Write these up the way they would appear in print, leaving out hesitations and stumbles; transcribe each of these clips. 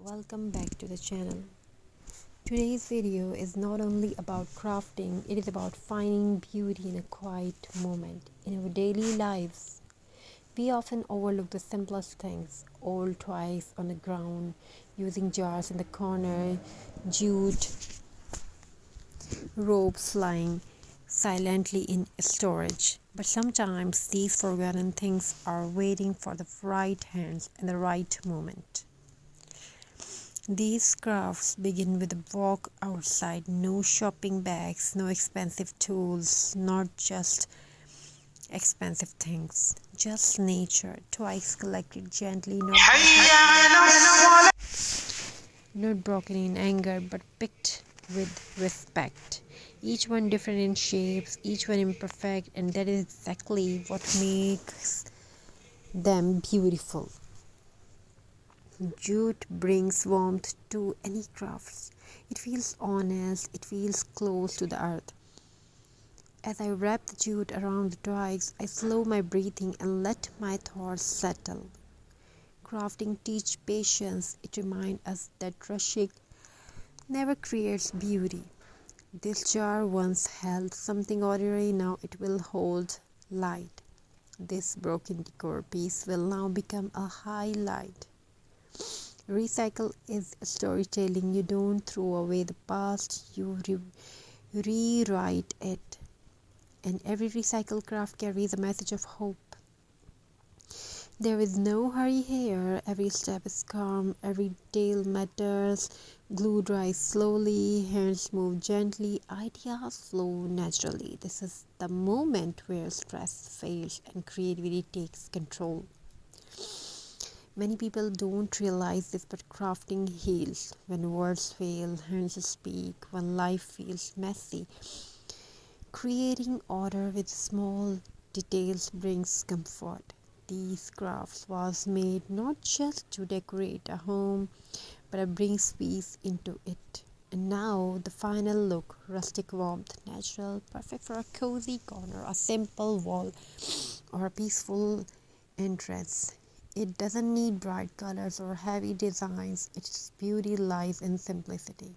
welcome back to the channel. Today's video is not only about crafting, it is about finding beauty in a quiet moment in our daily lives. We often overlook the simplest things: old toys on the ground, using jars in the corner, jute ropes lying silently in storage. But sometimes these forgotten things are waiting for the right hands and the right moment. These crafts begin with a walk outside, no shopping bags, no expensive tools, not just expensive things, just nature, twice collected gently, not broken in anger, but picked with respect. Each one different in shapes, each one imperfect, and that is exactly what makes them beautiful. Jute brings warmth to any crafts. It feels honest, it feels close to the earth. As I wrap the jute around the twigs, I slow my breathing and let my thoughts settle. Crafting teaches patience. It reminds us that rushing never creates beauty. This jar once held something ordinary, now it will hold light. This broken decor piece will now become a highlight. Recycle is storytelling. You don't throw away the past, you rewrite it. And every recycled craft carries a message of hope. There is no hurry here. Every step is calm, every detail matters. Glue dries slowly, hands move gently, ideas flow naturally. This is the moment where stress fades and creativity takes control. Many people don't realize this, but crafting heals. When words fail, hands speak. When life feels messy, creating order with small details brings comfort. These crafts was made not just to decorate a home, but to bring peace into it. And now the final look: rustic warmth, natural, perfect for a cozy corner, a simple wall, or a peaceful entrance. It doesn't need bright colors or heavy designs. Its beauty lies in simplicity.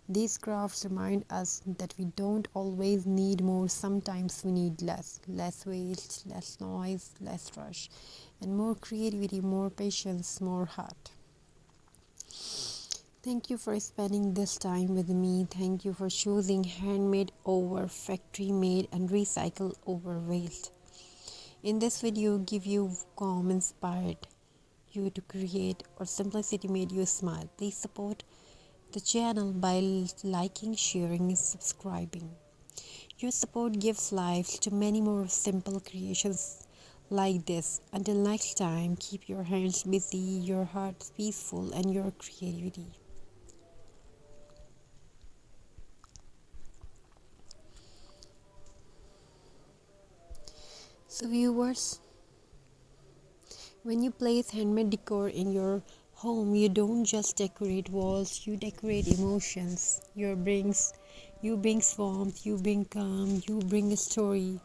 These crafts remind us that we don't always need more. Sometimes we need less. Less waste, less noise, less rush, and more creativity, more patience, more heart. Thank you for spending this time with me. Thank you for choosing handmade over factory made and recycle over waste. In this video, give you calm, inspired you to create, or simplicity made you smile. Please support the channel by liking, sharing, and subscribing. Your support gives life to many more simple creations like this. Until next time, keep your hands busy, your heart peaceful, and your creativity. So viewers, when you place handmade decor in your home, you don't just decorate walls, you decorate emotions. You bring warmth, you bring calm, you bring a story.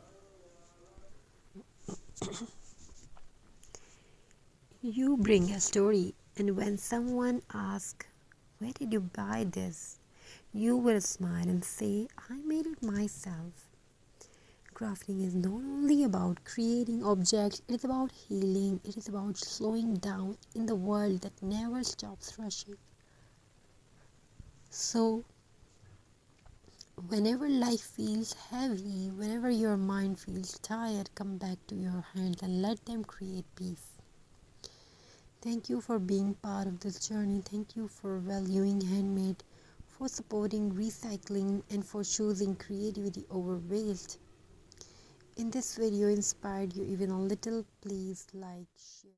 You bring a story, and when someone asks, "Where did you buy this?" you will smile and say, "I made it myself." Crafting is not only about creating objects, it is about healing, it is about slowing down in the world that never stops rushing. So, whenever life feels heavy, whenever your mind feels tired, come back to your hands and let them create peace. Thank you for being part of this journey. Thank you for valuing handmade, for supporting recycling, and for choosing creativity over waste. In this video inspired you even a little, please like, share.